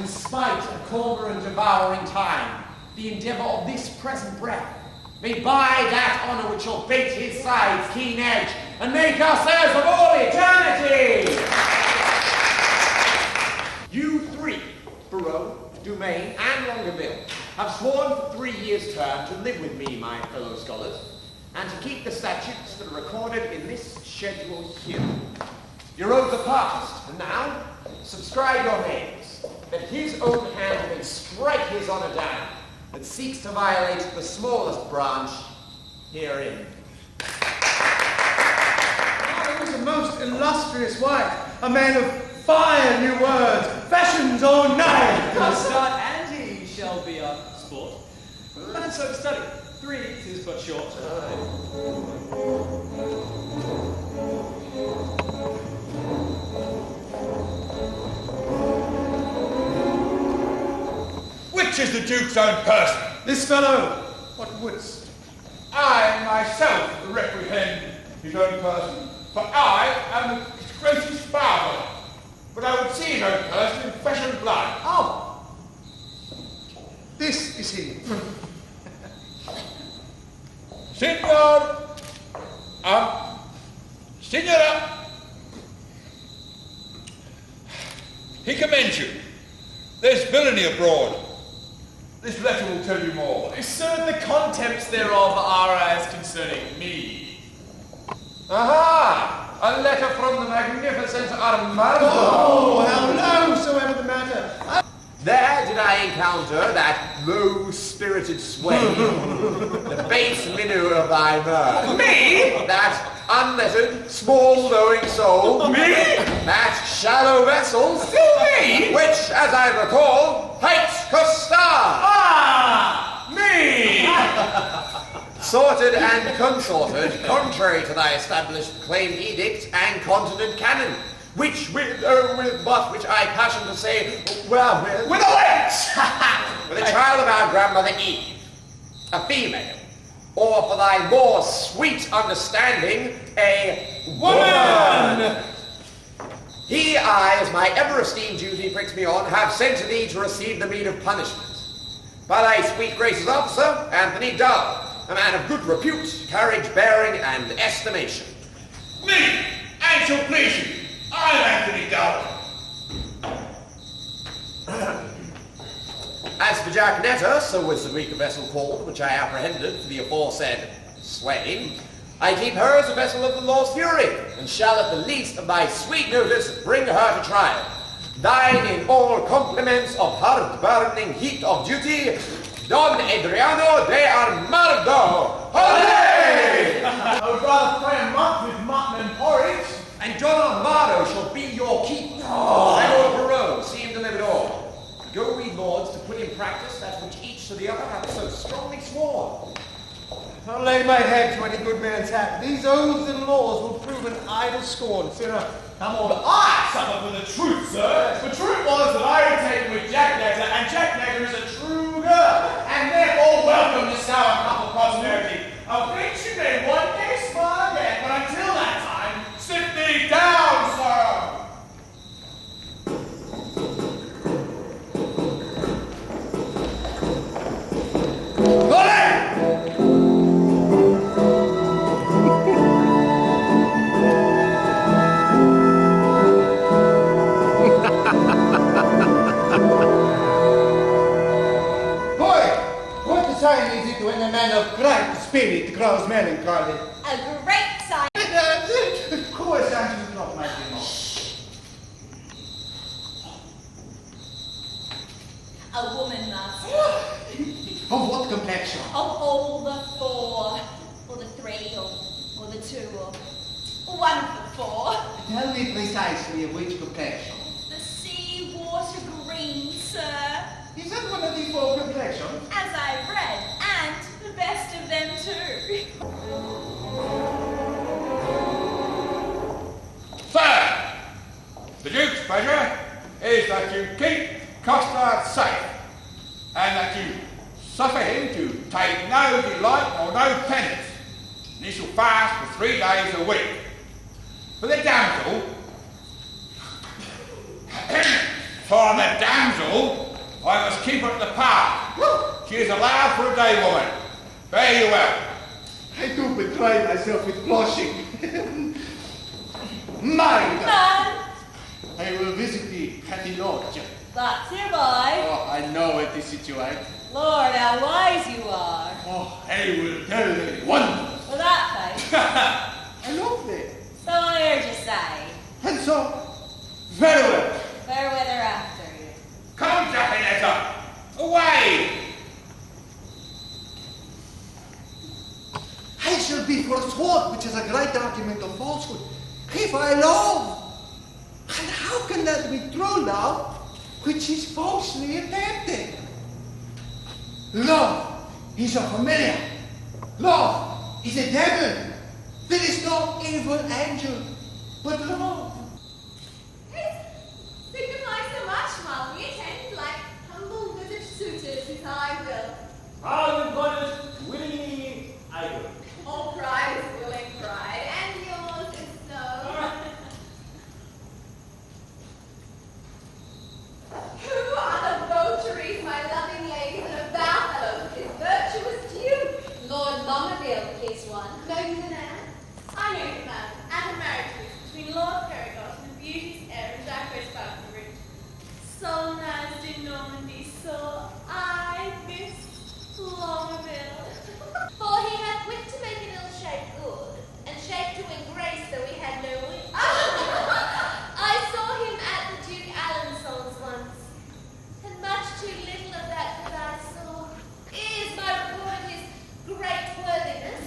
in spite of corner and devouring time, the endeavour of this present breath may buy that honour which shall bait his side's keen edge and make us heirs of all eternity. You three, Barreau, Dumaine, and Longueville, have sworn for 3 years' term to live with me, my fellow scholars, and to keep the statutes that are recorded in this schedule here. Your oaths are passed, and now subscribe your names, that his own hand may strike his honour down, that seeks to violate the smallest branch herein. He was a most illustrious wife, a man of fire, new words, fashions all night. Start and he shall be our sport. And so study. 3 is but short. Which is the Duke's own person? This fellow, what wouldst? I myself reprehend his own person, for I am his grace's father. But I would see his own person in flesh and blood. Oh, this is he. Signora, he commends you. There's villainy abroad. This letter will tell you more. Sir, the contents thereof are as concerning me. Aha! A letter from the magnificent Armando. Oh, how low soever the matter. There did I encounter that low-spirited swain, the base minnow of thy mirth. Me? That unlettered, small-knowing soul. Me? That shallow vessel. Still me? Which, as I recall, hight Costa. Ah! Me! Sorted and consorted, contrary to thy established claim edict and continent canon, which with but which I passion to say, well, With a wench! with a child of our grandmother Eve, a female, or for thy more sweet understanding, a Woman! He, I, as my ever-esteemed duty pricks me on, have sent to thee to receive the meed of punishment. By thy sweet grace's officer, Anthony Dull, a man of good repute, carriage, bearing, and estimation. Me, and shall please you. I'm Anthony Dull. As for Jack Netter, so was the weaker vessel called, which I apprehended for the aforesaid swain, I keep her as a vessel of the law's fury, and shall at the least of thy sweet notice bring her to trial. Thine in all compliments of hard-burning heat of duty, Don Adriano de Armando. Hooray! I would rather fry a month with mutton and porridge. And Don Armado shall be your keeper. And Lord Barreau, see him delivered all. Go we, lords, to put in practice that which each to the other hath so strongly sworn. I'll lay my head to any good man's hat. These oaths and laws will prove an idle scorn. Sinner, come on. I suffer for the truth, sir. The truth was that I had taken with Jack Netter, and Jack Netter is a true girl, and therefore welcome this sour cup of prosperity, of which you may one day smile again, but until that time, sit thee down, sir. When a man of right spirit grows melancholy. A great sign. Of course, Auntie is not my demo. A woman, master. Of what complexion? Of all the 4, or the 3, or the 2, or one of the 4. Tell me precisely of which complexion. The sea water green, sir. Is that one of the 4 complexions? As I've read, and the best of them too. Sir, the Duke's pleasure is that you keep Costa safe, and that you suffer him to take no delight or no penance, and he shall fast for 3 days a week. For the damsel, For the damsel, I must keep her at the park. She is allowed for a day woman. Fare you well. I do betray myself with blushing. Mind! Man, I will visit the Petty Lodge. that's your boy. Oh, I know it is situated. Lord, how wise you are. Oh, I will tell thee wonders. With that face, I love thee. so I heard you say. And so, very well. Fair weather after you. Come, Japanetta. Away. I shall be forsworn, which is a great argument of falsehood. If I love, and how can that be true love, which is falsely attempted? Love is a familiar. Love is a devil. There is no evil angel, but love. Signify so much while we attend like humble village suitors whose I will. How important willingly I will. All pride is willing pride, and yours is so. Who are the votaries, my loving ladies, and avow fellows of his virtuous due? Lord Lomaville is one. Know you the man? I know the man, at a marriage feast between Lord Perigord and the beauteous heir of Jacques Falconry. So nice in Normandy, so I miss Lomaville. For he hath wit to make an ill shape good, and shape to engrace though he had no wit. I saw him at the Duke Alençon's once, and much too little of that I saw is my report of his great worthiness.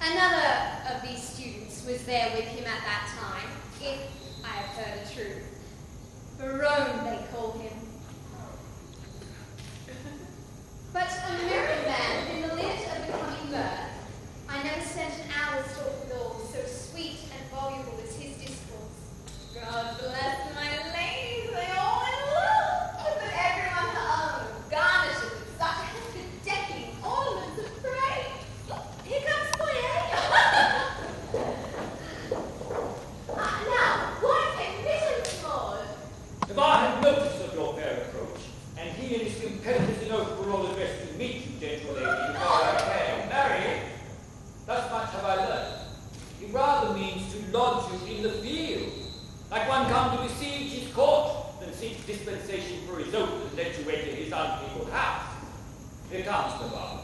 Another of these students was there with him at that time, if I have heard the truth. Barone they call him. But a merry man in the lit of the coming birth, I never spent an hour's talk with all so sweet and voluble as his discourse. God bless my ladies, they all in love, but everyone her own, garnished with such happy decking ornaments of praise. Here comes Boyer. Now, what a little Lord. If I had notice of your fair approach, and he and his competitors in oath were all addressed to meet you, gentle lady, before I came, marry, thus much have I learned. He rather means to lodge you in the field, like one come to besiege his court, than seek dispensation for his oath and let you enter his unpeopled house. Here comes the bar.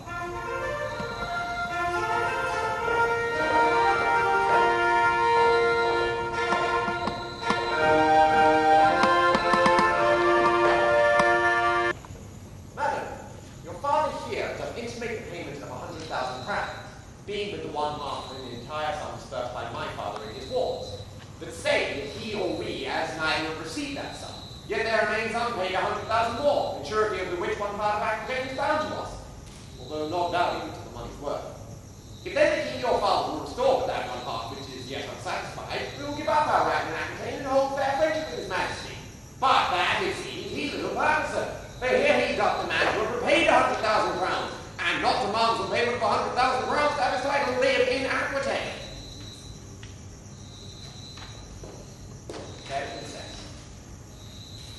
Madam, your father here does intimate the payment of 100,000 crowns, being but the one mark in the entire sum dispersed by my father in his wars. But say that he or we, as neither have received that sum, yet there remains unpaid 100,000 more, in surety of the which one part of Aquitaine is bound to us, although not doubting to the money's worth. If then the king your father will restore but that one part which is yet unsatisfied, we will give up our right in Aquitaine and hold fair friendship with his majesty. But that, it seems, he little purposes. For here he doth demand to have repaid 100,000 crowns, and not demands the payment of 100,000 crowns to have his title live in Aquitaine. Fair princess,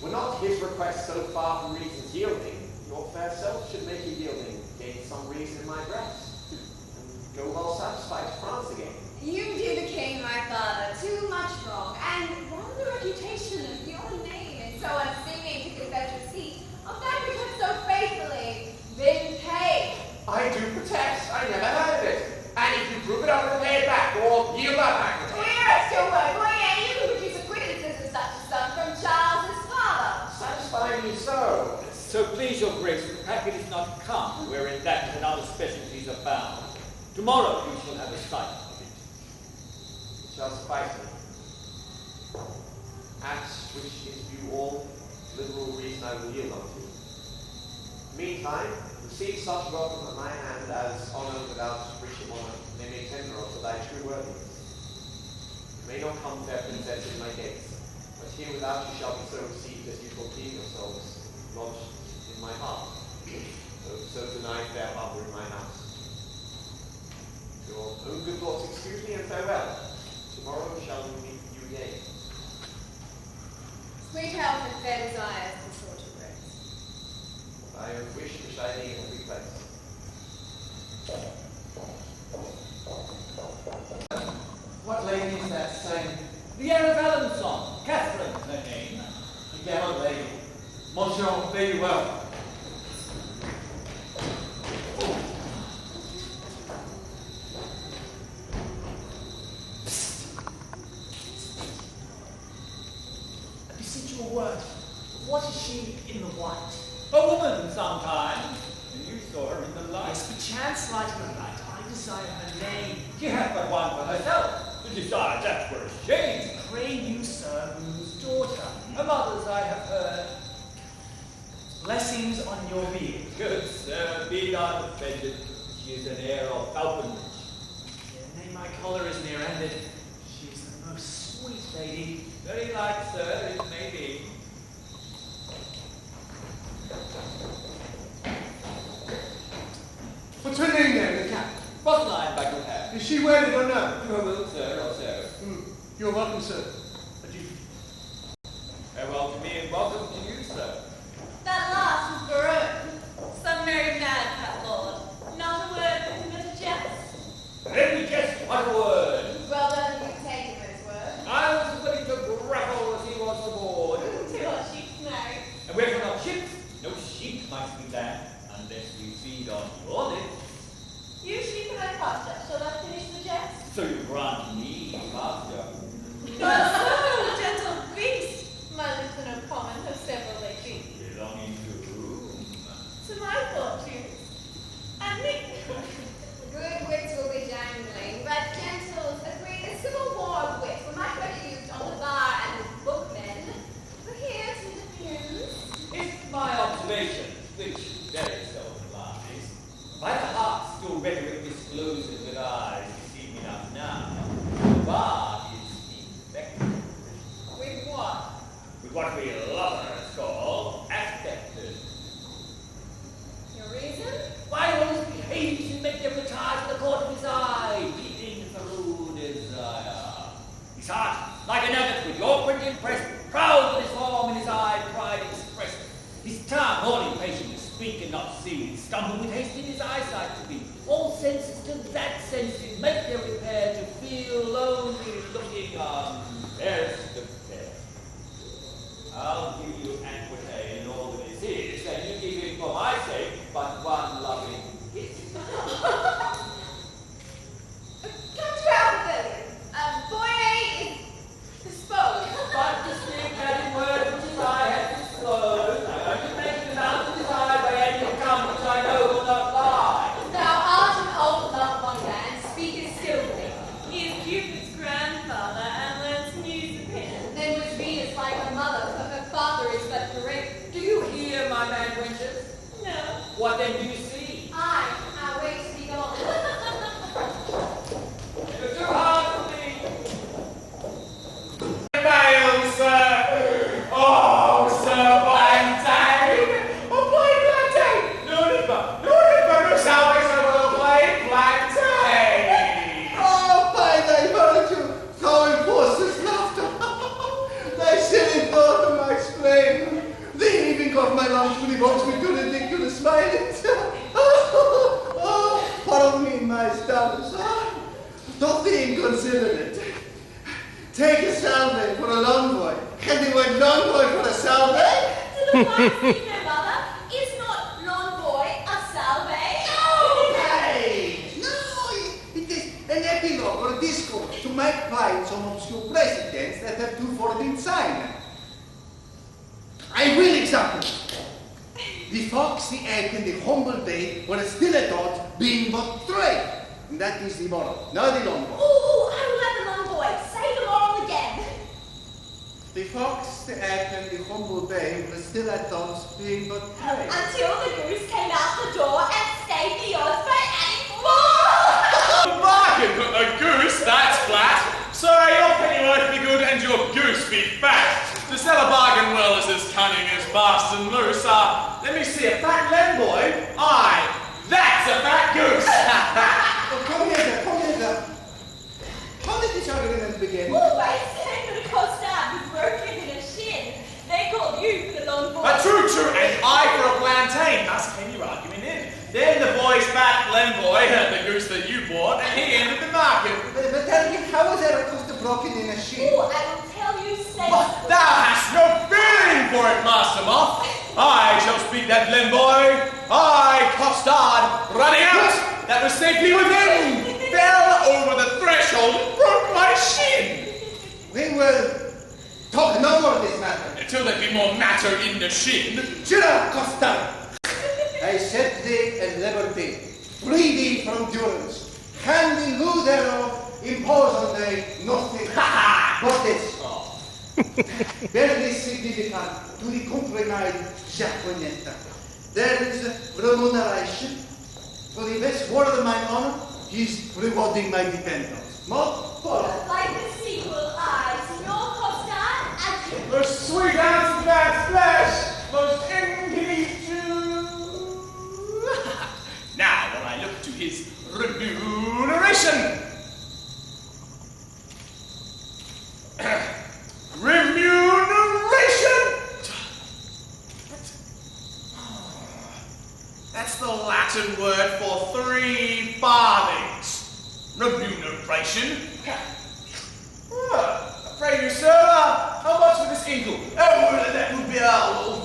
were not his request so far from reason's yielding, your fair self should make a yielding, gain some reason in my breast, and go well satisfied to France again. You do the king, my father, too much wrong, and wrong the reputation of your name, and so unseeming to confess receipt of that which has so faithfully been paid. I do protest, I never heard of it. And if you prove it, I will pay it back, or yield up Aquitaine. Clear as your word, Boyer, you can produce acquittances of such a sum from Charles's father. Satisfyingly so. So please your grace, the packet is not come, wherein that and other specialties are bound. Tomorrow you shall have a sight of it. It shall suffice me. Acts which interview all liberal reason I will yield unto. Meantime, receive such welcome at my hand as honour without breach of honour they may tender unto thy true worthiness. You may not come, fair princess, in my gates, but here without you shall be so received as you proclaim yourselves lodged in my heart, so deny fair harbour in my house. Your own good thoughts excuse me, and farewell. Tomorrow shall we meet you again. Sweet health and fair desires consort your grace. I wish for shining in every place. What lady is that saying? The Arabella song. Catherine, her name. A gallant lady. Monsieur, fare you well. I beseech you a word. What is she in the white? A woman sometime. And you saw her in the light. Yes, perchance, light of the light, I desire her name. She hath but one for herself. To decide that were a shame. Pray you, sir, whose daughter? Her mother's I have heard. Blessings on your being. Good sir, be not offended. She is an heir of Falconbridge. Nay, my collar is near ended. She is the most sweet lady. Very like, sir, it may be. What's her name then, the cat? Rosaline Buckingham. Is she wedded or no? To her will, sir, or so. You're welcome, sir. Adieu. Farewell to me and welcome to you, sir. That last was Baron. Some merry madcap, Lord. Not a word with him at a jest. Let me just one word. Well done, you take him at his word. I was as willing to grapple as he was aboard. To our sheep's married. And where from our ships, no sheep might be land, unless we feed on your lips. You sheep and I pasture. Shall I finish the jest? So you grant me, master. But so, gentle beast. My lips are no common, have several they beat. Belonging to whom? To my fortunes. And me. Good wits will be jangling, but gentles agree a civil war of wit will not be used on the bar and with bookmen. But here's his news. If my observation, which very seldom lies, by the heart still rhetoric discloses with eyes deceive me not now, the bar is infected With what? with what we lovers call affected. Your reason? Why always behaves and make deputized in the court of his eye, pleading through desire. His heart, like a nugget with your print impressed, proud with his form and his eye, pride expressed. His tongue, all impatient to speak and not see, stumble with haste in his eyesight to be. All senses to that senses make their repair to feel lonely looking on best of fair. I'll give you Aquitaine and all that is his, and you give him for my sake but one loving kiss. Come to our pavilion. Boy A is disposed. But to speak that in words which his eye has disclosed, I want to make the mouth of his eye by any account which I know will not lie. Thou art an old love one man, speakest skillfully. He is Cupid's grandfather and learns news of him. Then was Venus like her mother, for her father is but great. Do you hear, my man wenches? No. What then do you see? I wait to be gone. You're too hard for me. Mail, sir. Oh, Sir Valentine. Oh, plain plantain. No river, no salvation will play plantain. Oh, by thy virtue, thou enforcest laughter. Thy silly thought of my explain. The heaving of my lungs provokes me to ridiculous smiles. Oh, pardon me, my stars. Don't be inconsiderate. Take a salve for a l'envoy, and the word l'envoy for a salve. To the wise speak their mother, is not l'envoy a salve? Hey! No, it is an epilogue or a discourse to make light some obscure precedents that have too forbidden sign. I will example. The fox, the egg, and the humble babe were still a thought, being but three. And that is the moral. Now the long one. Ooh, I will have the l'envoy. Say the moral again. The fox, the egg, and the humble babe were still at thoughts, being but three. Until the goose came out the door and stayed the odds by adding more. A bargain, but a goose, that's flat. Sorry, your pennyworth be good and your goose be fat. To sell a bargain well is as cunning as fast and loose. Let me see, a fat lamb boy? Aye, that's a fat goose. Oh, come here, come here. How did each other in the beginning. Always said for the costard was broken in a shin. They called you for the long boy. True, and I for a plantain. Thus came your argument in. Then the boys backed Glenboy, the goose that you bought, and he ended the market. But tell me, how was Zarathustra broken in a sheep? Oh, I will tell you But safely. thou hast no feeling for it, Master Moth. I shall speak that Glenboy. I, costard, running out, that was safely within, fell over the threshold and broke my shin. We will talk no more of this matter. Until there be more matter in the shin. Chira Costa, I set thee at liberty, free thee from durance, hand in lieu thereof, impose on thee nothing but this. Very significant to the compromised Japonetta. There is remuneration for the best word of my honor. He's rewarding my dependence. Not for Like the sequel, I, Senor Costard, and you. Most sweet hands of man's flesh, most infinite to... Now, when I look to his remuneration. Remuneration! That's the Latin word for 3 farthings. Remuneration. Pray you, sir, how much for this inkle? Oh, that would be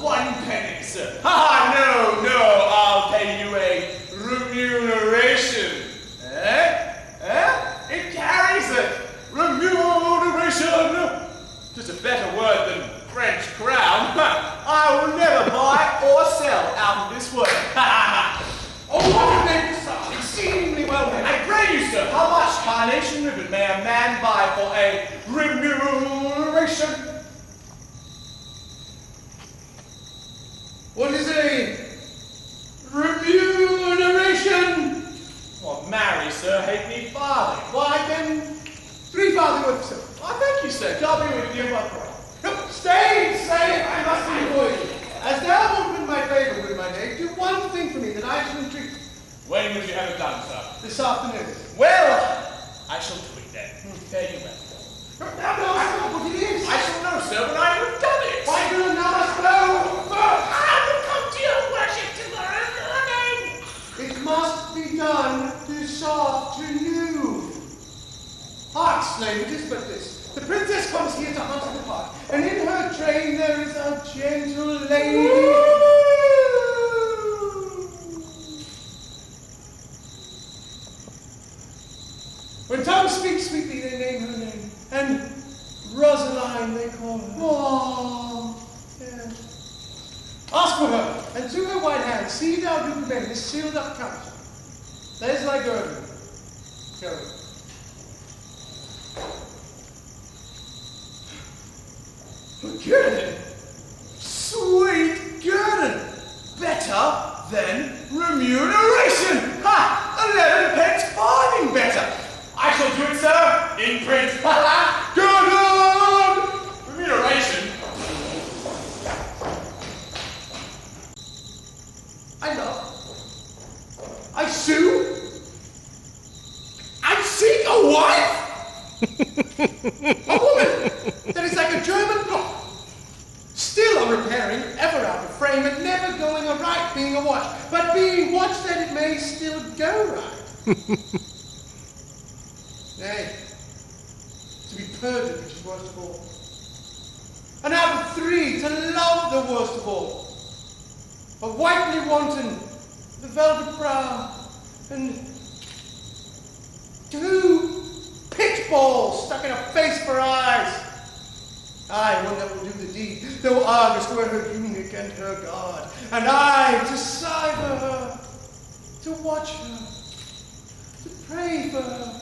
1 penny, sir. No, I'll pay you a remuneration. It carries it. Remuneration. Just a better word than French crown. I will never buy or sell out of this word. Oh, what a name, sir. Exceedingly well made. I pray you, sir, how much carnation ribbon may a man buy for a remuneration? what is a remuneration? Well, marry, sir, halfpenny farthing. Why then 3 farthing with sir. Well, thank you, sir. God be with you, my brother. Stay, I must employ you. As thou wilt win my favor with my name, do one thing for me that I shall entreat When would you have it done, sir? this afternoon. Well, I shall do it then. Fare you well. Now know what it is. I shall know, sir, when I have done it. Why do you now must know? I will come to your worship tomorrow morning. It must be done this afternoon. Hark, slave, it is but this. The princess comes here to hunt in the park, and in her train there is a gentle lady. When tongues speak sweetly, they name her name, and Rosaline they call her. Oh, yes. Ask for her, and to her white hand, see thou do prevent this sealed up couch. There's thy girdle. Go. Gurdon! Sweet Gurdon! Better than remuneration! Ha! 11 pence farthing better! I shall do it, sir, in print. Gurdon! Remuneration? I love. I sue. I seek a wife. A woman that is like a German clock, still a repairing, ever out of frame, and never going aright, being a watch, but being watched that it may still go right. Nay, to be perjured, which is worst of all. And out of 3, to love the worst of all. A whitely wanton, the velvet brow, and 2 pitchballs stuck in a face for eyes. I, one that will do the deed, though Argus were her eunuch and her guard, and I to sigh for her, to watch her, to pray for her.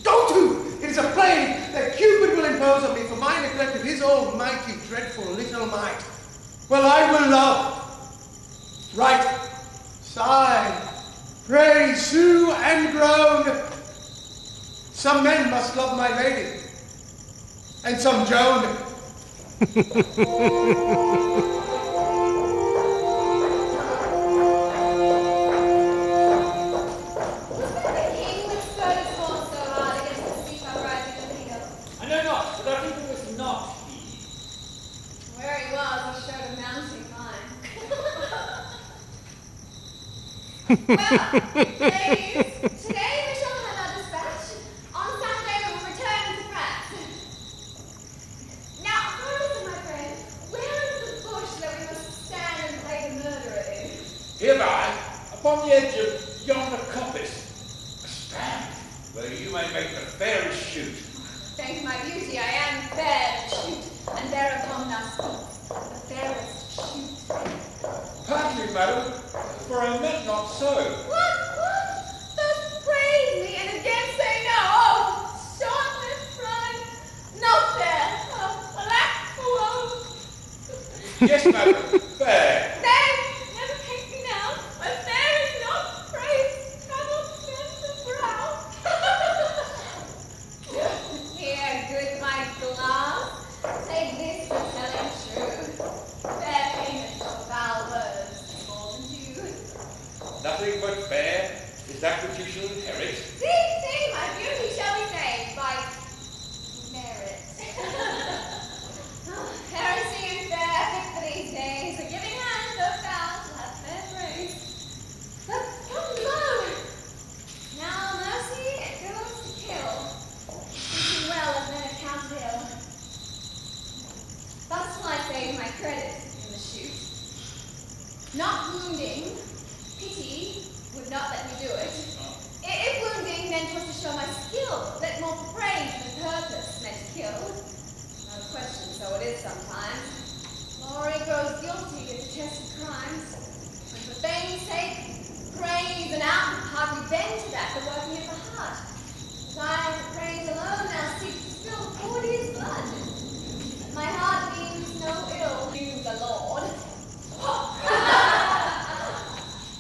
Go to! It is a plague that Cupid will impose on me for my neglect of his almighty, dreadful little might. Well, I will love, write, sigh, pray, sue, and groan. Some men must love my lady, and some Joan. Was that the king with that it was not he. Where he was, he showed a mounting mind. Well, ladies, today we shall have our dispatch. On Saturday we will return to France. Now, Horace, my friend, where is the bush that we must stand and play the murderer in? Hereby, upon the edge of yonder coppice, a stand where you may make the fairest shoot. Thanks, my beauty, I am fair to shoot, and thereupon thou speaks, the fairest shoot. Pardon me, madam, for I meant not so. What? Thus praise me, and again say no. Oh, short this front, not there. Oh, alack, Yes, madam, fair. Nay, never take me now. But there is not praise, cannot bend the brow. Here, good my glass, take this for telling true. Fair payment for foul words, more than due. Nothing but fair is that which you shall inherit. See, my beauty shall be saved by merit. Heresy and fair fit for these days, a giving hand, no doubt, will have fair praise. But come low. Now, mercy, it goes to kill. Thinking well of men accounted ill. Thus will I save my credit in the shoot. Not wounding, pity would not let me do it. If wounding, then 'twas to show my skill, that more for praise than purpose meant to kill. No question, so it is sometimes. Glory grows guilty of detested crimes. And for fame's sake, praise and outward hardly bend to that, the working of the heart. Desire for praise alone now seeks to spill Claudia's blood. My heart means no ill, you the Lord.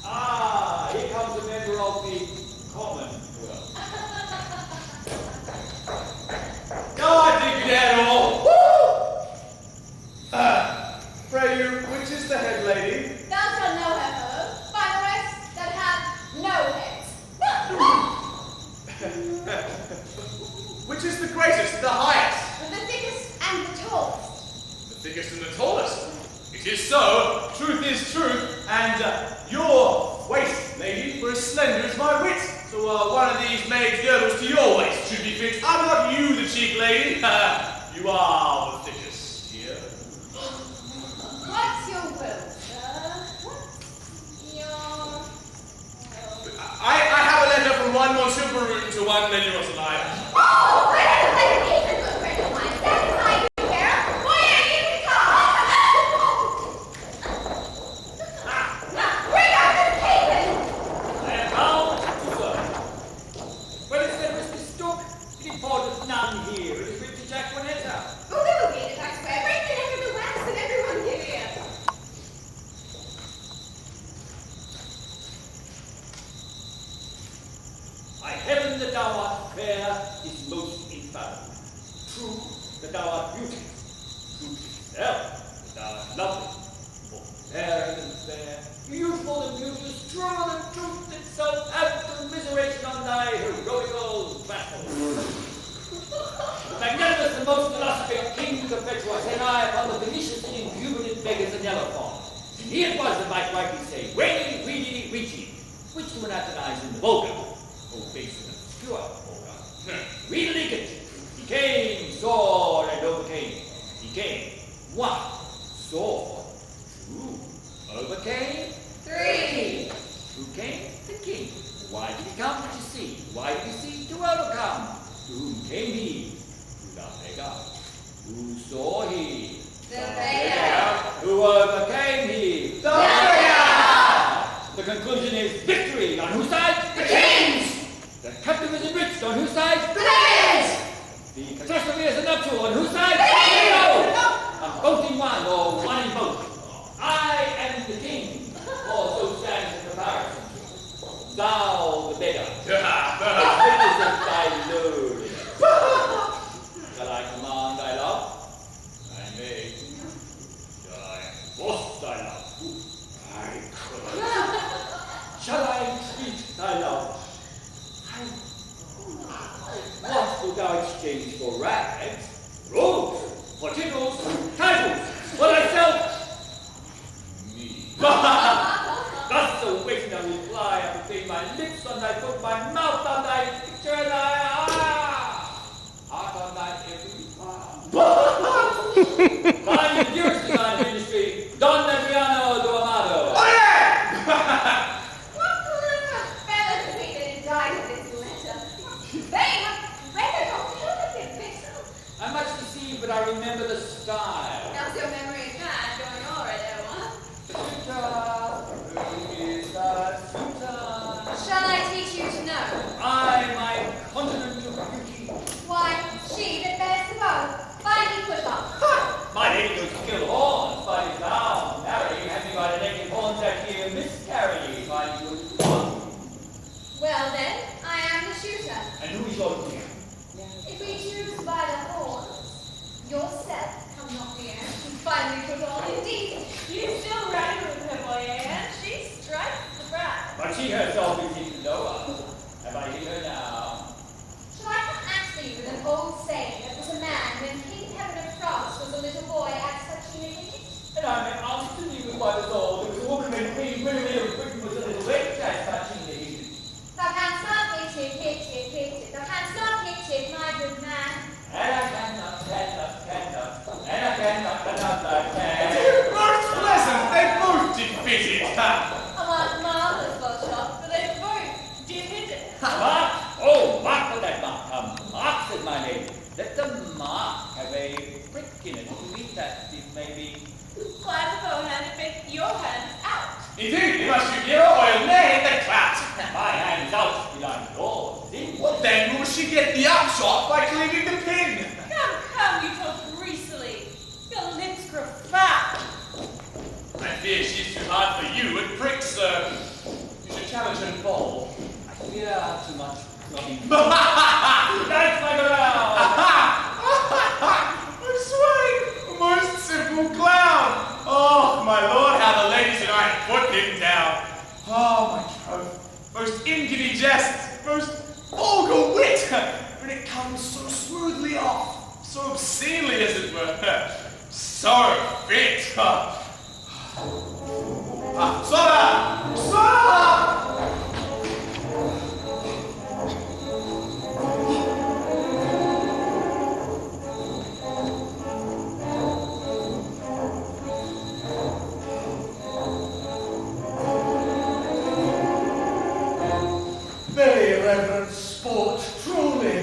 Ah, here comes a member of the Commonwealth. No, I dig it at all. Pray you, which is the head lady? Thou shalt know her, ho, by the rest that have no heads. Which is the greatest, the highest? The thickest and the tallest. The thickest and the tallest. It is so. Truth is truth. And your waist, lady, were as slender as my wit. So one of these maids' girdles to your waist should be fit. I'm not you, the cheap lady. You are the thickest here. What's your will, sir? What's your will? I have a letter from one Monsieur Barutin to one Lady Rosalie. Oh, friend, a good friend of mine. That is my new hair. Why ain't you the car? Bring out the Cayman! I am bound to serve. Well, is there Mr. Stook? It imported none here. It is written to Jacquinetta. Oh, they will get it, I swear. Bring the head of the wax and everyone here. By heaven that thou art fair is most infallible. True that thou art beautiful. Truth itself that thou art lovely. For fairer than fair, beautiful than beauteous, truer than truth itself, hath commiseration on thy heroical battle. The magnanimous and most illustrious King Cophetua set eye upon the pernicious and impudent beggars and Elephant. And he it was that might rightly say, Weni, weedy, weedy, which to anatomize in the vulgar. Oh, base and obscure, vulgar. Read Legate. He came, saw, and overcame. He came. 1. Saw. 2. Overcame. 3. Who came? The king. Why did he come? To see. Why did he see? To overcome. To whom came he? To the beggar. Who saw he? The beggar. Who overcame he? The beggar. The conclusion is victory. On whose side? The king's. The captive is enriched. On whose side? The beggars. The catastrophe is a nuptial. On whose side? The king. Both in one, or one in both. I am the king. Or so stands the comparison. Thou the beggar. Witness of thy load. Shall I command thy love? I may. Shall I enforce thy love? I could. Shall I entreat thy love? I. What wilt thou exchange for rags? I remember the style. How's your memory bad going already, what? Suitor, who is the suitor? Shall I teach you to know? I, my continent of beauty. Why, she that bears the bow. Find me put off. My lady would kill horns, but is now married, having by the naked horns that here miscarry, my good one. Well then, I am the shooter. And who is your dear? If we choose by the horns, yourself come not near. Find me put on indeed. You still riding with her, boy, and she strikes the bride. But she herself is even lower. Have I hit her now? Shall I not answer you with an old saying that was a man when King Heaven of France was a little boy at such an age? And I may answer you by the soul, there was a woman when Queen William of Britain was a little witch as touching the heathen. Thou canst not hit it, hit it, hit it. Thou canst not hit it, my good man. And I cannot, and I cannot, another can. Most pleasant, they both defeated. I want marvellous bullshot, but they both did hit it. Mark? Oh, mark for that mark. Mark, said my lady. Let the mark have a prick in it to meet that it may be. Fly the bow hand and make your hands out. Indeed, you must shoot your oil nay the clout. My hand is out behind yours. See? What then will she get the upshot by cleaving the pin? Come, you talk greasily. Your lips grow fat. I fear she's too hard for you at prick, sir. You should challenge her in ball. I fear too much. That's my ground. I swear, a most simple clown. Oh, my lord, how the lady tonight put him down. Oh, my troth, most ingeny jest, most vulgar wit, when it comes so smoothly off, so obscenely as it were, so fit. Soda! Soda! Very reverent sport, truly,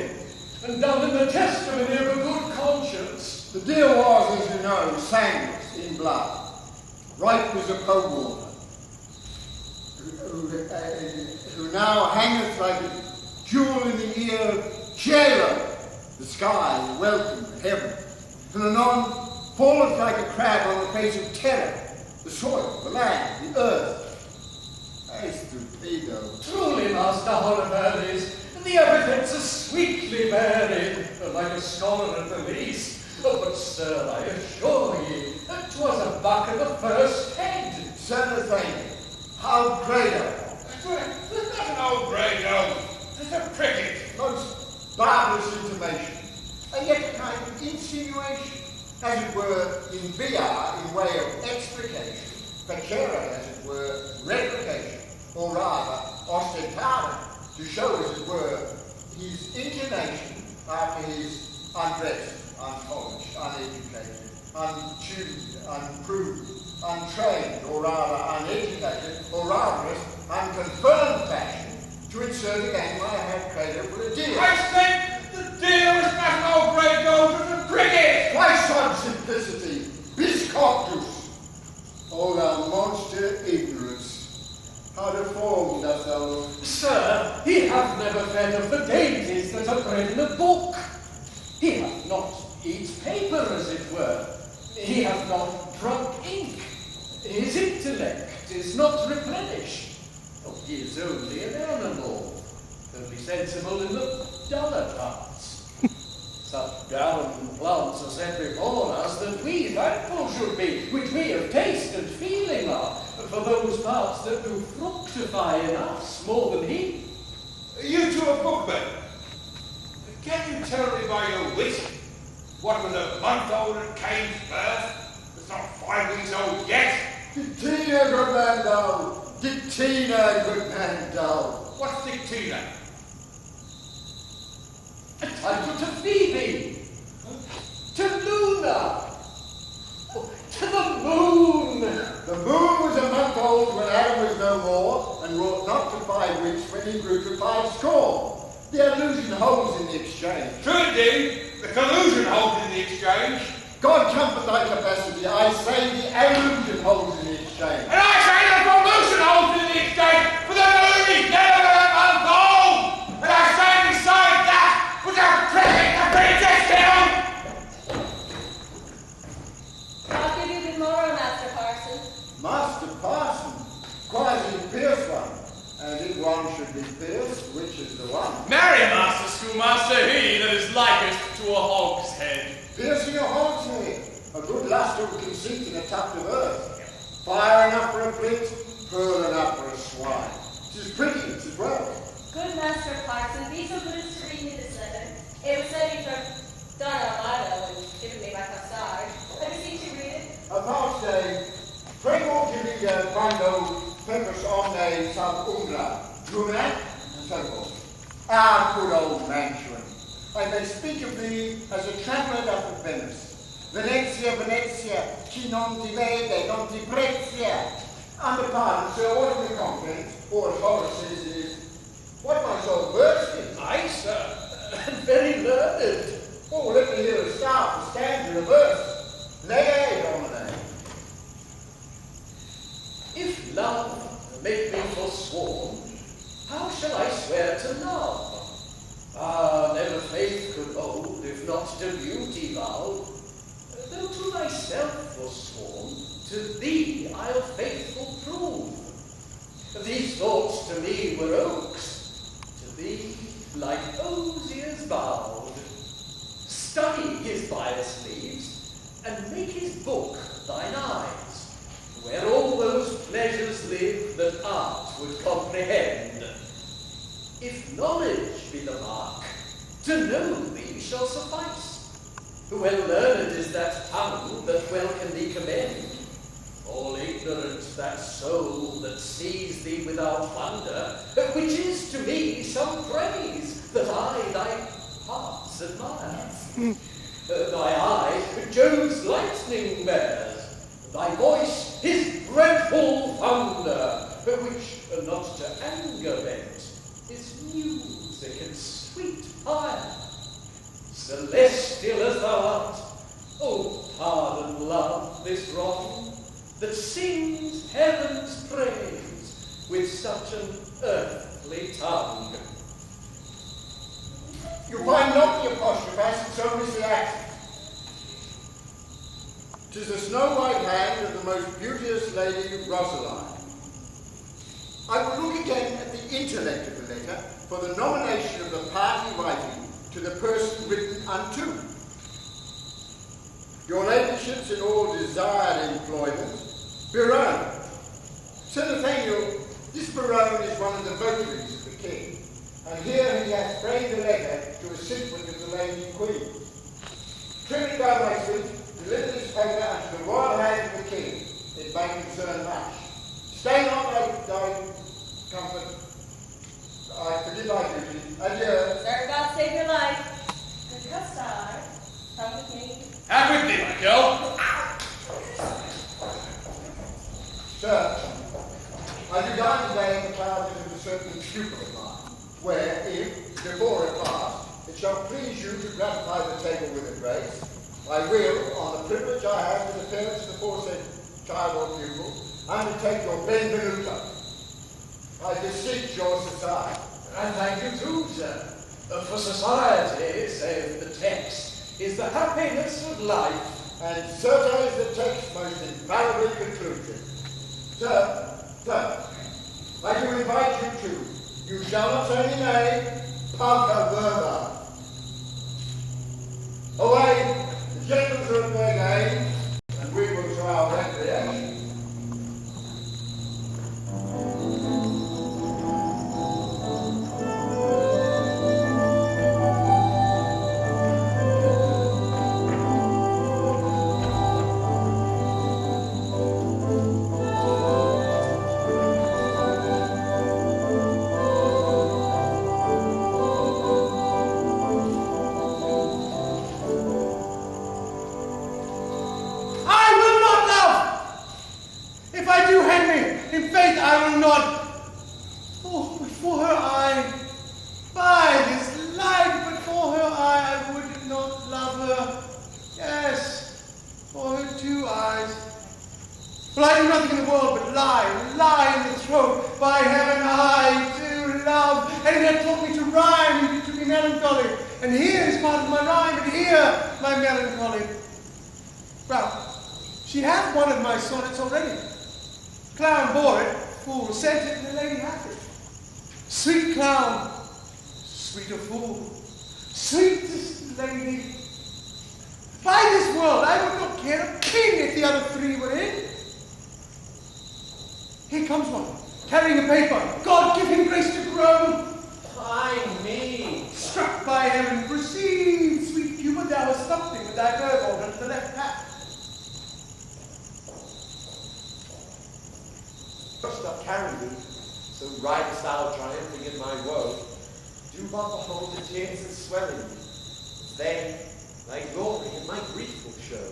and done in the testimony of a good conscience. The deer was, as you know, sanguineous in blood, ripe as a cold water, who now hangeth like a jewel in the ear of Jael, the sky, the welcome, the heaven, and anon falleth like a crab on the face of terror, the soil, the land, the earth. Stupido. Truly, Master Holofernes, the epithets are sweetly varied, like a scholar at the least. But, sir, I assure ye, that 'twas a buck of the first head. Sir Nathaniel, how great are you? It's not an old grey dog. It's a cricket. Most barbarous intimation, and yet a kind of insinuation, as it were, in VR, in way of explication, facere, as it were, replication, or rather, ostentare, to show, as it were, his inclination after his undressed, unpolished, uneducated, untuned, unproved, untrained, or rather uneducated, or rather unconfirmed fashion, to insert again my hand cradle for a deer. I think the deer is not an old grey dog, but a cricket. Twice on simplicity, bis coctus. O thou monster ignorance, how deformed dost thou look? Sir, he hath never fed of the dainties that are bred in a book. He hath not eat paper, as it were. He hath not drunk ink. His intellect is not replenished. Oh, he is only an animal. He'll be sensible in the duller parts. Such barren plants are set before us that we thankful should be, which we of taste and feeling are, for those parts that do fructify in us more than he. You two are bookmen. Can you tell me by your wit what was a month old at Cain's birth? It's not 5 weeks old yet. Dictina, good man, thou. Dictina, good man, thou. What's Dictina? A title to Phoebe, to Luna, to the moon. The moon was a month old when Adam was no more, and wrought not to 5 weeks when he grew to 5 score. The allusion holds in the exchange. True indeed. The collusion holds in the the exchange. God comfort thy capacity. I say the illusion holds in the exchange. And I say the revolution holds in the exchange for the movies never unfold. And I say beside that, without credit the Princess Hill. I'll give you the moral, Master Parson. Master Parson, quite an imperious one. And if one should be pierced, which is the one? Marry, Master Schoolmaster, he that is likest to a hogshead. Piercing a hogshead, a good lustre of conceit in a tuft of earth. Fire enough for a flint, pearl enough for a swine. 'Tis pretty, 'tis well. Good Master Parson, be so good as to read me this letter. It was sent from Don Armado and given me by Costard. Let me see you read it. Aparte, prego Julia quando purpose omne sub umbra, luminat, and so forth. Our good old Mantuan. I may speak of thee as a traveller doth of Venice. Venezia, Venezia, chi non ti vede, non ti prezia. Under pardon, sir, what is the content, or as Horace says, is what my soul versed in? Aye, sir, very learned. Oh, let me hear a start, a stanza, a verse. Lege, Domine. If love make me forsworn, how shall I swear to love? Ah, never faith could hold, if not to beauty vowed. Though to myself forsworn, to thee I'll faithful prove. These thoughts to me were oaks, to thee like osiers bowed. Study his bias leaves, and make his book thine eyes, where all those pleasures live that art would comprehend. If knowledge be the mark, to know thee shall suffice. Well learned is that tongue that well can thee commend. All ignorant that soul that sees thee without wonder, which is to me some praise that I thy parts admire. Thy eye Jove's lightning bears, thy voice his dreadful thunder, which not to anger bent is music and sweet fire. Celestial as thou art, oh pardon love this wrong, that sings heaven's praise with such an earthly tongue. You find not the apostrophe, it's only the accent. 'Tis the snow-white hand of the most beauteous lady Rosaline. I will look again at the intellect of the letter for the nomination of the party writing to the person written unto. Your ladyships in all desired employment, Biron. Sir Nathaniel, this Biron is one of the votaries of the king, and here he hath framed a letter to a secret of the reigning queen. Trim it down my sweet, deliver this paper unto the royal hand of the king. It may concern much. Stay not thy comfort. I forgive thy duty. Adieu. Sir, God save your life. Good Costard, come with me. Have with thee, my girl. Sir, I do dine today in the clouds of a certain pupil of mine, where if, before it pass, it shall please you to gratify the table with a grace, I will, on the privilege I have with the parents of the foresaid child or pupil, undertake your benvenuto. I beseech your society. And thank you too, sir. For society, saith the text, is the happiness of life. And certain is the text most infallibly conclusive. Sir, I do invite you to, you shall not say me nay, Pauca verba. Away, the gentlemen are at their game, and we will to our recreation. nothing in the world but lie in the throat. By heaven, I do love. And it had taught me to rhyme, to be melancholy. And here is part of my rhyme, and here my melancholy. Well, she had one of my sonnets already. Clown bore it, fool sent it, and the lady hath it. Sweet clown, sweeter fool, sweetest lady. By this world, I would not care a pin if the other three were in. Here comes one, carrying a paper. God give him grace to groan. Ay me. Struck by heaven, proceed, sweet Cupid, thou hast something with thy bird order to the left hat. First up carry thee, so ridest thou triumphing in my woe. Do but behold the tears that swell in me. They, thy glory and my grief will show.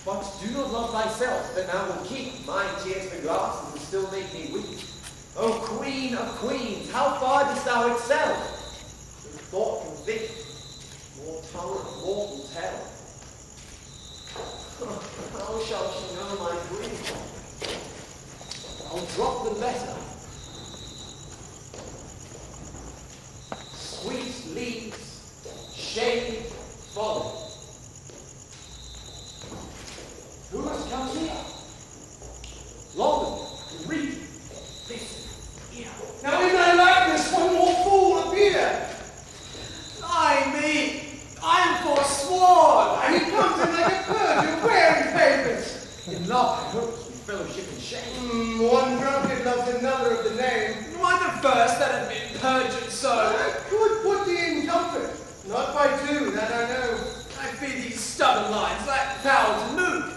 But do not love thyself, that now will keep my tears for glasses and still make me weep. O Queen of Queens, how far dost thou excel? In thought convict, more tongue of mortal tell. How shall she know my grief? I'll drop the letter. Sweet leaves, shade, folly. Who has come here? London, read, listen, here. Now in thy likeness, one more fool appear. Ay me, I am forsworn. And he comes in like a perjurer wearing papers. In love, I hope to be fellowship and shame. One drunkard loves another of the name. Why the first that had been perjured so? I could put thee in comfort. Not by two, that I know. I fear these stubborn lines lack power to move.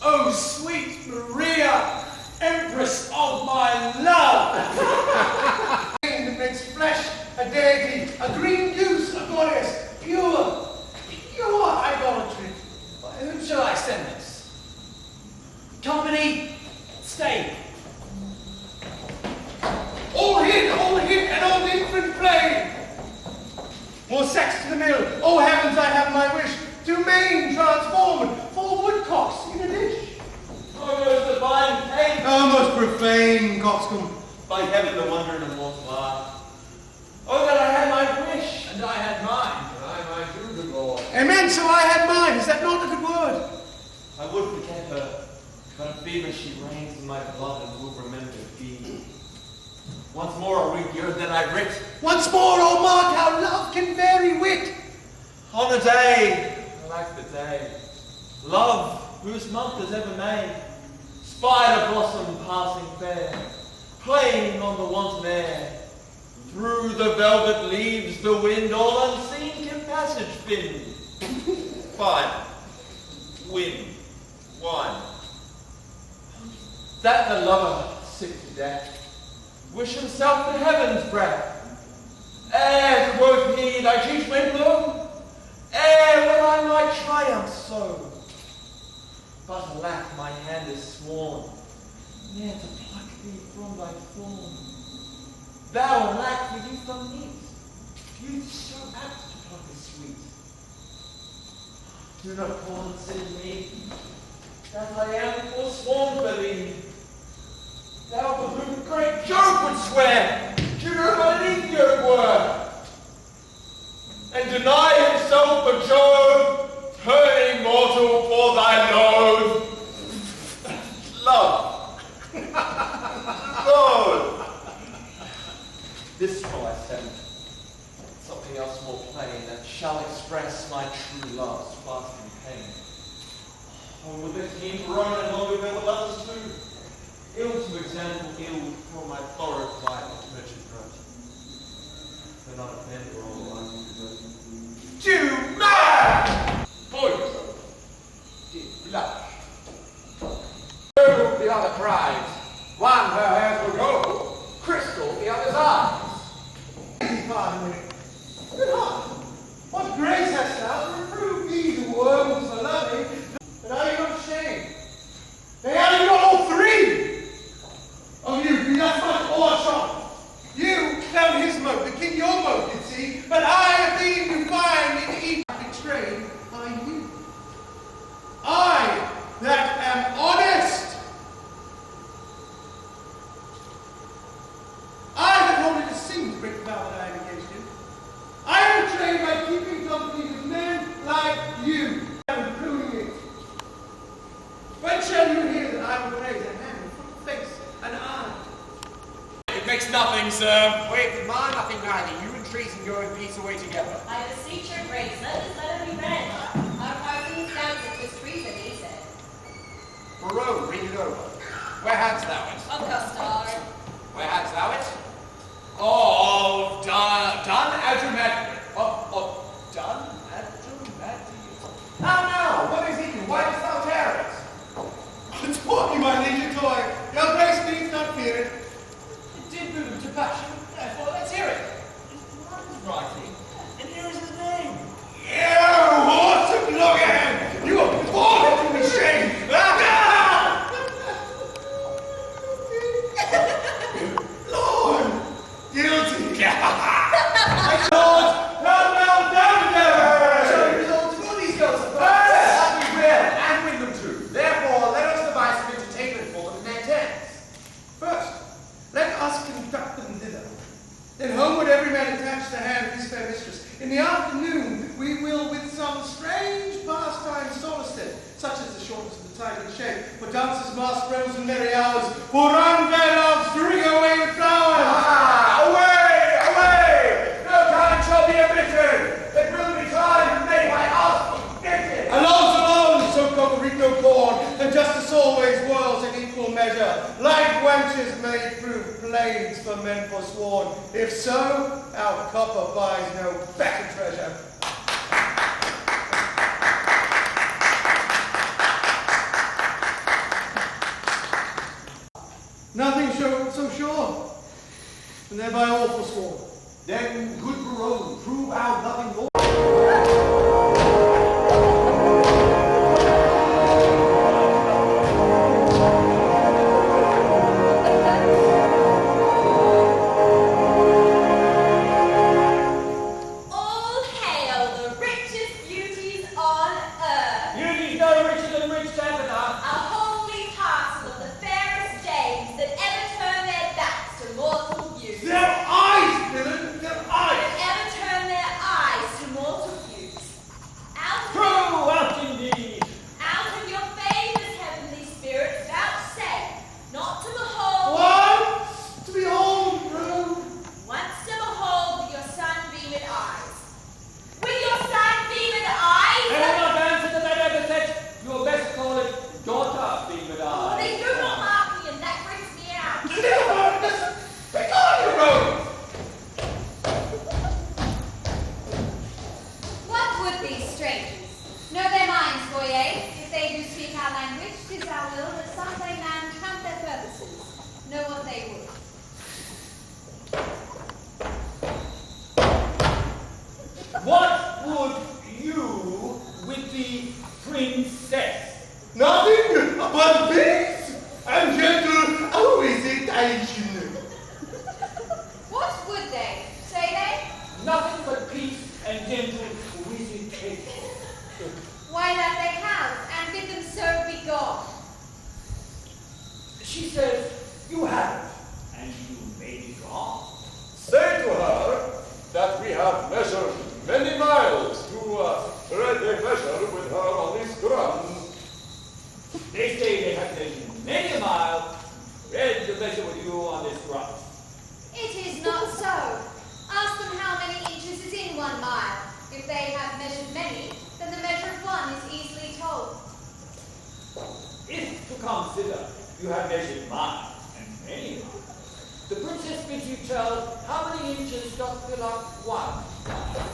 Oh, sweet Maria, Empress of my love! That makes flesh a deity, a green goose, a goddess, pure idolatry. By whom shall I send this? Company, stay. All hid, and on infant plain. More sex to the mill, oh heavens, I have my wish, to main transformed, for woodcocks in a dish. Oh, most divine pain! Oh, most profane coxcomb. By heaven, the wonder and the mortal art. Oh, that I had my wish! And I had mine. And I might do the Lord. Amen, so I had mine, is that not a good word? I would forget her, but a fever she reigns in my blood and will remember thee. Once more a week year than I writ. Once more, oh mark how love can vary wit. On a day, like the day, love, whose month is ever made, spider blossom passing fair, playing on the wanton air. Through the velvet leaves the wind all unseen can passage fin. Fine. Wind. Wine. That the lover, sick to death, wish himself the heaven's breath. Ere, quoth he, thy cheeks may bloom, ere when I might triumph so. But alack, my hand is sworn, ne'er to pluck thee from thy form. Thou, alack, the youth unmeet, youth so apt to pluck is sweet. Do not consider me, that I am forsworn for thee. Thou for whom great Jove would swear, to know my Ethiop were, and deny himself for Jove, turning mortal for thy load. Love. Lord. This will I send, something else more plain, that shall express my true love's fasting pain. Oh, with the keen Verona and longer than the others too. Ill to example, ill for my thorough plight of wretched grudge. They're not a man for all the lives you deserve. To man! Boys, dear blush. Two the other prize. One her hairs were gold, crystal the other's eyes. Pardon me. Good heart, what grace hast thou to reprove these worms for loving? But are you not ashamed? They are you not all me, sir. Wait, with my nothing neither. You and treason go in peace away together. I beseech your grace, let this letter be read. Our parson's doubts it was treason, he said. Barrow, read it over. Where hadst thou it? A custard. Where hadst thou it? Oh, done automatically. Done? Now, what is it? Why dost thou tear it? A toy, my liege, a toy. Your grace needs not fear it. It did move him to passion, therefore let's hear it. It's one's writing, and here is his name. You horse of Logan! You are born to be shamed! Lord, guilty. Lord, well done together! So the results of all these girls are that we will, and win them too. Therefore, let us devise some entertainment for them in their tents. First, let us conduct them thither. Then homeward every man attach the hand of his fair mistress. In the afternoon, we will with some strange pastime solace them, such as the shortness of the time and shape, for dances, masques, revels, and merry hours, for run fair loves, drink away with flowers. Away! Away! No time shall be omitted. It will be time made by us ignited. Alone, so cock no corn, and justice always whirls in equal measure. Like wenches may prove plagues for men forsworn. If so, our copper buys no better treasure. Nothing so sure, and thereby all forsworn. Then, good Barone, prove our loving Lord. All hail the richest beauties on earth. Beauty's no richer than rich Tabitha. A homely parcel of the fairest dames that ever turn their backs to mortal views. Their eyes, villain, their eyes! That ever turn their eyes to mortal views. True, out indeed. Out of your favors, heavenly spirits, vouchsafe, not to behold, What? To behold, Rome. once to behold with your sun-beamed eyes. With your sun-beamed eyes? I will not answer to that epithet. You had best call it daughter being with Oh, eyes. they do not mark me, and that brings me out. What would these strangers? Know their minds, Boyer. If they do speak our language, 'tis our will that some plain man count their purposes. Know what they would. What would you with the princess? Nothing but peace and gentle visitation. What would they? Say they? Nothing but peace and gentle visitation. Why that they have, and bid them so be gone. She says, you have it, and you may be gone. Say to her that we have measured many miles to read a measure with her on these grounds. They say they have measured many a mile, read the measure with you on this ground. It is not so. Ask them how many inches is in 1 mile. If they have measured many, then the measure of one is easily told. If to consider you have measured miles and many miles, the princess bids you tell how many inches doth fill up 1 mile.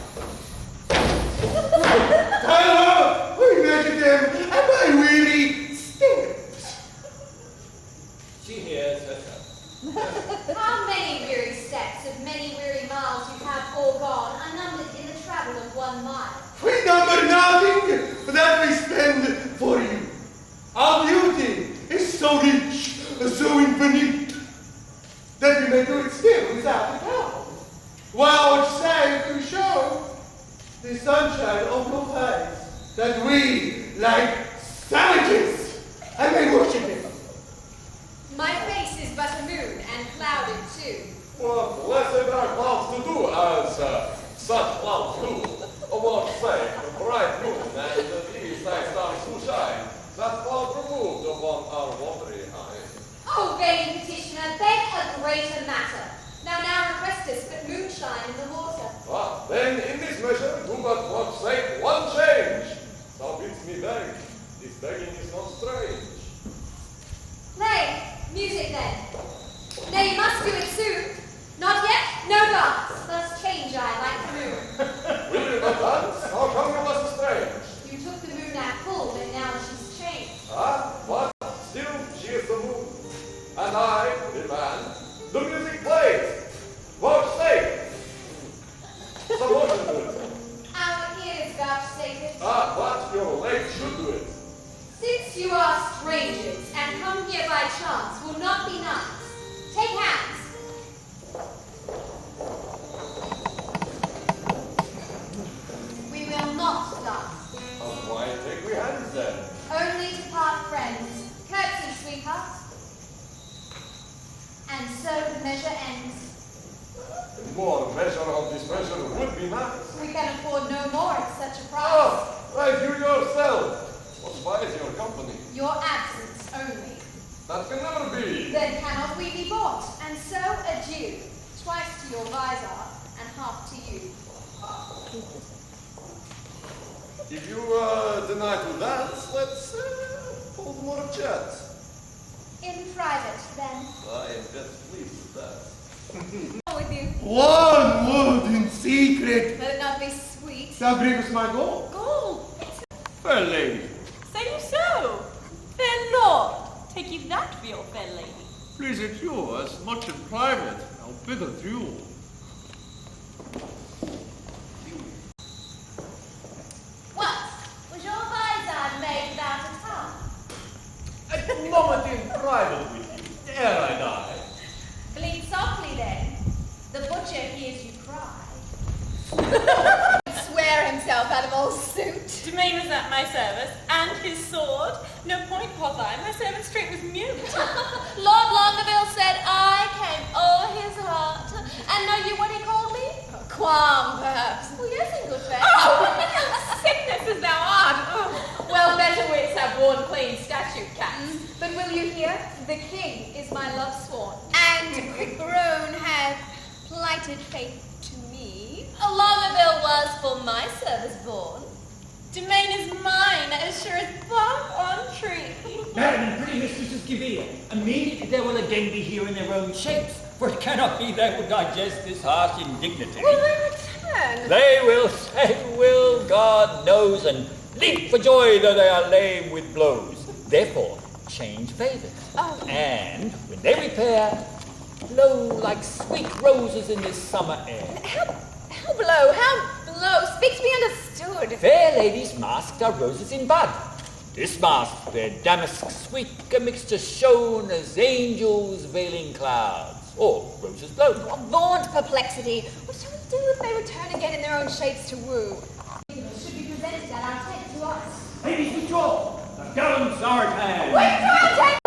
Tell her we measured them by weary steps. She hears herself. How many weary steps of many weary miles you have all gone are numbered in the travel of 1 mile? We number nothing that we spend for you. Our beauty is so rich, so infinite, that we may do it still without account. While say to show the sunshine of your face, that we, like savages, and may worship it. My face is but a moon, and clouded too. What blessed are clouds to do as such clouds do? What say, the bright moon and these nice stars who shine, that cloud removed upon our watery eyes. Oh, vain petitioner, beg a greater matter. Now time, dear man, the music plays. Vouchsafe. Some motion to it. Our ears vouchsafe it. But your legs should do it. Since you are strangers and come here by chance, will not be nice. Take hands. We will not dance. Why take we hands then? Only to part friends. Curtsy, sweetheart. And so the measure ends. More measure of this measure would be nice. We can afford no more at such a price. Like you yourself. What buys your company? Your absence only. That can never be. Then cannot we be bought? And so adieu. Twice to your visor and half to you. If you deny to dance, let's hold more chat. In private, then. I am best pleased with that. With you. One word in secret. Let it not be sweet. Thou grievous my goal. Gold. Fair lady, Say you so? Fair lord, take you that for your fair lady. please it yours, much in private, I'll bigger you. What? Was your visor made without a tongue? A moment in private with you, dare I die? Bleed softly then. The butcher hears you cry. Swear himself out of all suit. Domain was at my service, and his sword. No point, quoth I, my servant straight was mute. Lord Longaville said I came o'er his heart. And know you what he called me? Quam, perhaps. Oh, yes, in good faith. Sickness as thou art. Well, better wits have worn clean statute caps. But will you hear? The king is my love sworn. And the throne hath plighted faith to me. Longaville was for my service born. Domain is mine, as sure as bark on tree. Madam and pretty mistresses give ear. Immediately they will again be here in their own shapes, for it cannot be they will digest this harsh indignity. Will they return? They will say will, God knows, and leap for joy though they are lame with blows. Therefore, change favours. Oh. And when they repair, blow like sweet roses in this summer air. How blow? How blow? Speak to me understood. Fair ladies masked are roses in bud. This mask their damask sweet, a mixture shown as angels veiling clouds, or roses blown. Vaunt perplexity. What shall we do if they return again in their own shapes to woo? Should be presented at our tent to us. Ladies, withdraw! The gallants are at hand! Wait for our tent!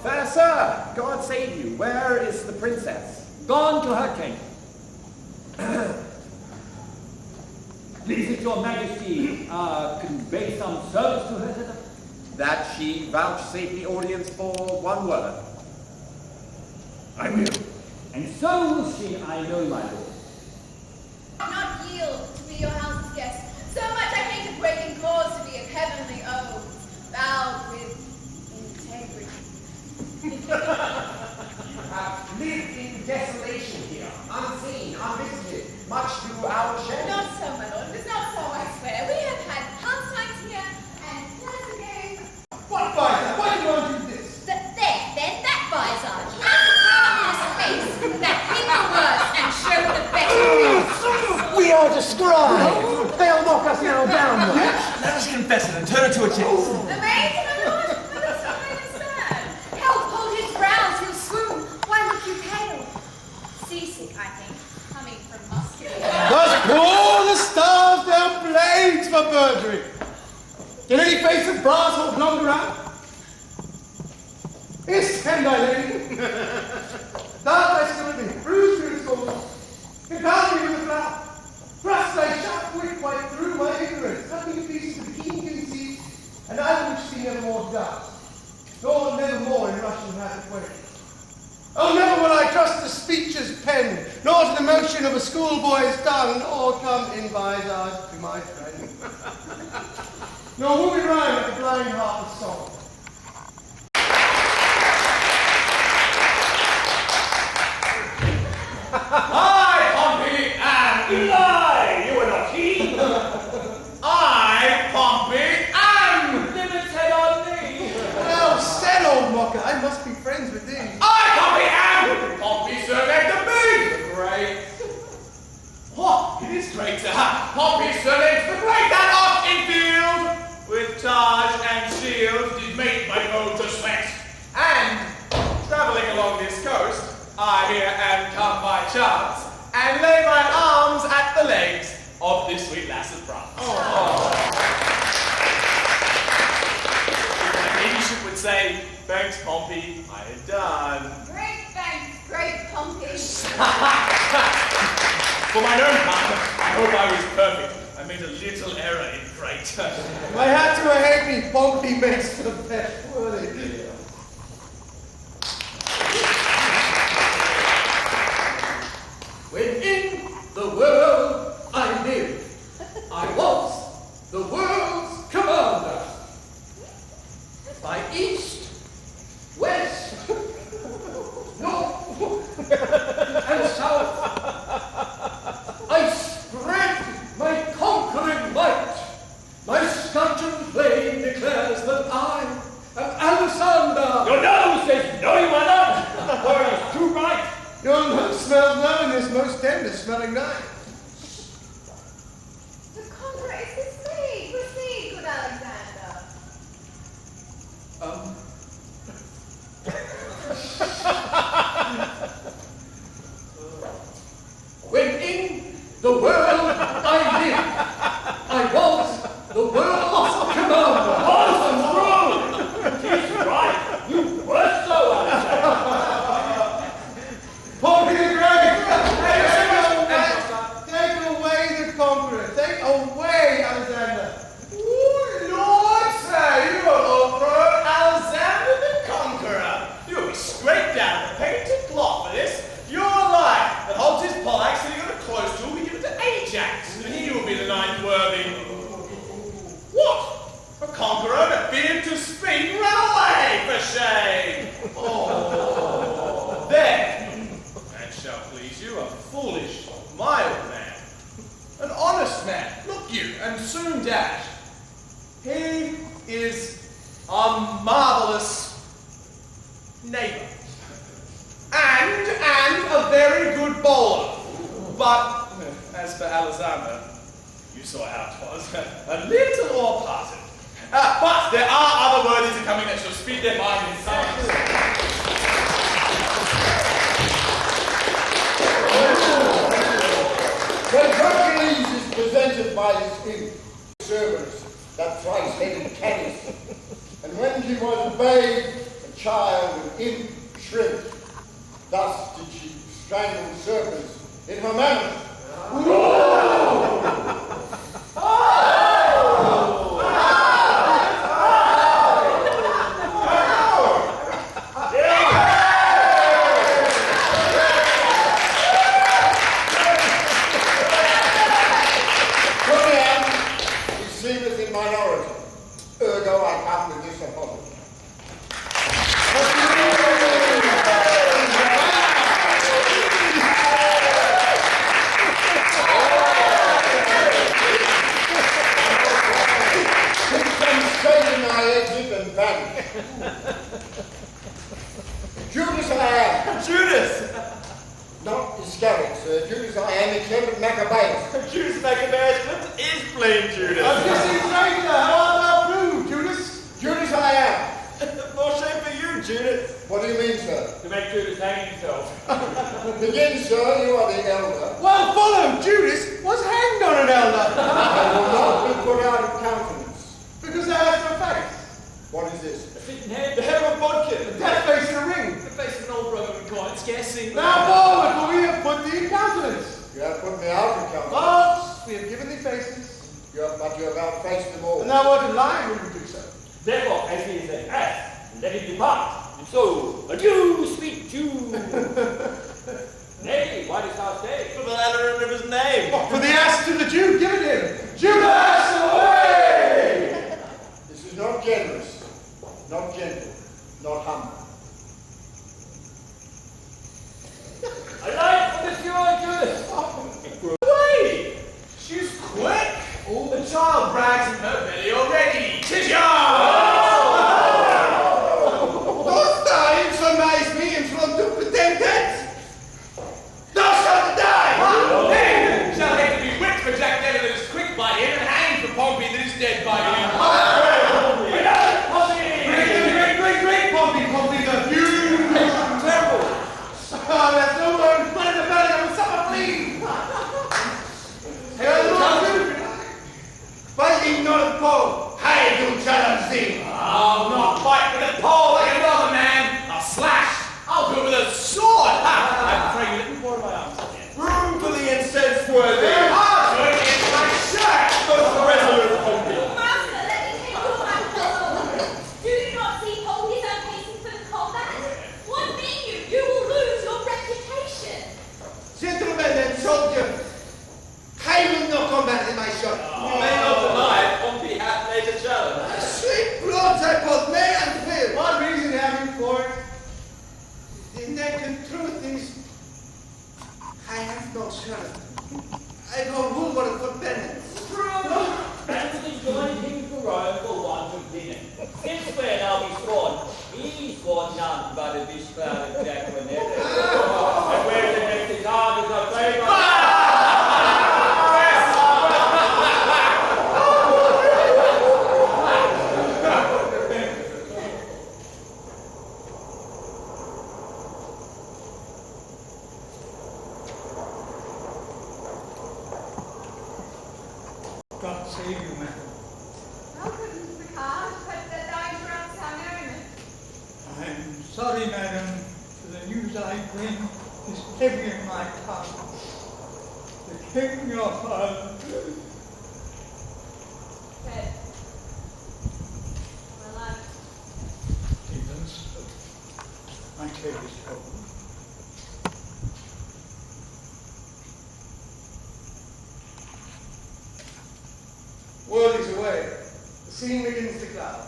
Fair sir, God save you. Where is the princess? Gone to her tent. Please it your majesty convey some service to her thither? That she vouchsafe the audience for one word. I will. And so will she, I know, my lord. Not yield to be your house's guest. So much I hate a breaking cause to be of heavenly oaths, vowed with integrity. You have lived in desolation here, unseen, unvisited, much to our shame. Not so, my lord. It is not so, I swear. We have had pastimes here and pleasant games. What visor? Why do you want to do this? There, then, that visor. Out of his face, that hid the worst and showed the better. We are described. They'll knock us now downwards. Let us confess it and turn it to a chase. The maid, my lord, let us not understand. Help, hold his brows, he'll swoon. Why look you pale? Seasick, I think, coming from Muscovy. Thus pour the stars down blades for perjury. Did any face of brass hold longer out? Yes, stand thy lady. Thou thy silver, bruised through the sword. Compel me with the flower. Thrust thy sharp wit quite through my ignorance. Cut me to pieces of keen conceit, and I which see nevermore doubt. Nor nevermore in Russian magic way. Oh, never will I trust the speech's pen, nor to the motion of a schoolboy's tongue, or come in visors to my friend. Nor will we rhyme at the blind heart of song. I, Pompey, am Eli. You are not he. I perfect. Pompey's surname's the Great, and off in field, with Taj and shield, did make my road to sweat. And, travelling along this coast, I here am come by chance, and lay my arms at the legs of this sweet lass of France. My ladyship would say, thanks, Pompey, I had done. Great thanks, great Pompey. For my own part, I hope I was perfect. I made a little error in freight. I had to hate me. Pompey makes the best word. When in the world I live, I was the world's commander. By east, west, north, and south, I spread my conquering might. My scutcheon flame declares that I am Alexander. Your nose says no, you are not. For it is too bright. Your nose smells now in this most tender smelling night. The conqueror is deceived. Proceed, good Alexander. When in the world I live, I was the world's commander. Awesome, true. She's right. You were so Alexander. Pompey the Great! Take away the conqueror. Take away Alexander. Ooh, Lord, sir, you are over Alexander the Conqueror. You'll be scraped down with painted cloth for this. Your life that holds his pike sitting on a close tool will be given to Ajax, and he will be the knight worthy. What? A conqueror that feared to speak ran away for shame. Oh, then, that shall please you, a foolish, mild man, an honest man. Look you, and soon dash. He is a marvelous neighbor. And a very good bowler. But, as for Alexander, you saw how it was, a little o'er-parted. But there are other worthies coming that shall speed their mind in science. When Hercules is presented by his imp, servants, that thrice-headed Canis, and when she was a babe, a child, an imp shrimped, thus did she strangle serpents in her manners. Minority. Ergo, I come with this apology. Judas I am. Judas! Not Iscariot, sir. Judas I am, except Maccabeus. Judas Maccabeus is plain Judas. I'm just in traitor. How art thou proved, Judas? Judas I am. More shame for you, Judas. What do you mean, sir? To make Judas hang himself. Begin, sir. You are the elder. Well, follow. Judas was hanged on an elder. I will not be put out of countenance. Because thou hast no face. What is this? A sitting head. The hair of Bodkin. The death face in a ring. The face of an old Roman god, scarce seen. Now forward, for we have put thee in countenance. You have put me out of countenance. But we have given thee faces. But you have outfaced them all. And thou art in line when you do so. Therefore, as he is an ass, let him depart. And so, adieu, sweet Jew. Nay, why dost thou stay? For the latter end of his name. For the ass to the Jew, give it him. Judas, away! This is not generous, not gentle, not humble. A light for the pure Judas. Wait! She's quick! Oh, the child brags in her belly already. 'Tis yours! Dost thou infamate me in front of pretenders? Thou shalt die! Then shall have to be whipped for Jack worthy. Arthur is my shirt. Most resolute Pompey. Master, let me take your mantle. Do you not see Pompey's unpacing for the combat? What mean you? You will lose your reputation. Gentlemen and soldiers, I will not combat in my shot. You may not deny Pompey hath made a challenge. Sweet blood I both may and will. What reason have you for it? The naked truth is, I have no shirt. I go Woolworth for penance. Anthony joined him to Rome for want of dinner. Since when I'll be sworn, he swore none but a disbowed Jacobinet. And where the next is hard as a favour. God save you, madam. Welcome to the card, but the diagrams are merriment. I'm sorry, madam, for the news I bring is heavy in my tongue. The king, your father, Good. Well, Stevens, my tale is told. Word is away. The scene begins to cloud.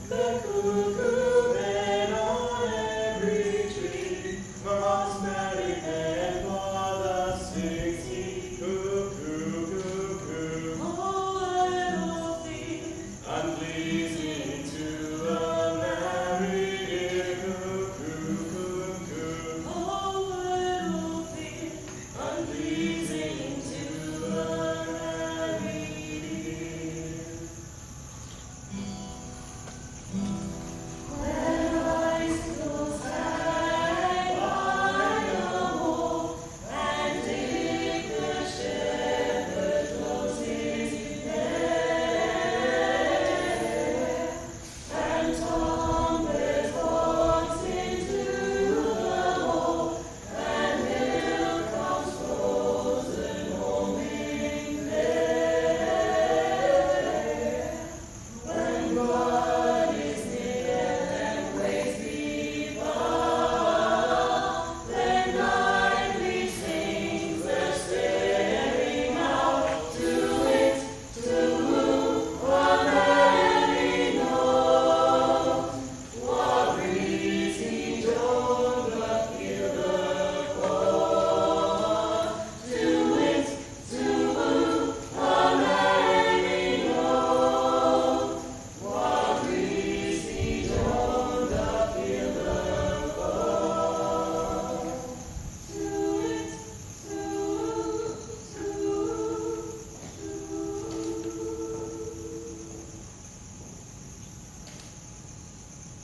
The cuckoo then on every tree must marry and mother sings he. Cuckoo, cuckoo, oh little thing, unpleasing to a merry ear. Cuckoo, cuckoo, oh little thing, unpleasing to a merry ear. When bicycles hang by the wall, and Dick the shepherd closes his net, and Tom bears walks into the hall, and milk comes frozen home in there. When God is near and ways be far, then nightly sings the staring out to it, to who what merrily knows, what breeze he don't doth feel the cause, to it, to who what merrily knows, what breeze he don't doth feel the cause, to it,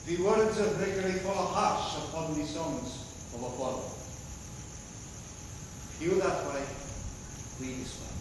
The words of Gregory fall harsh upon the songs of Apollo. You that way, we this way.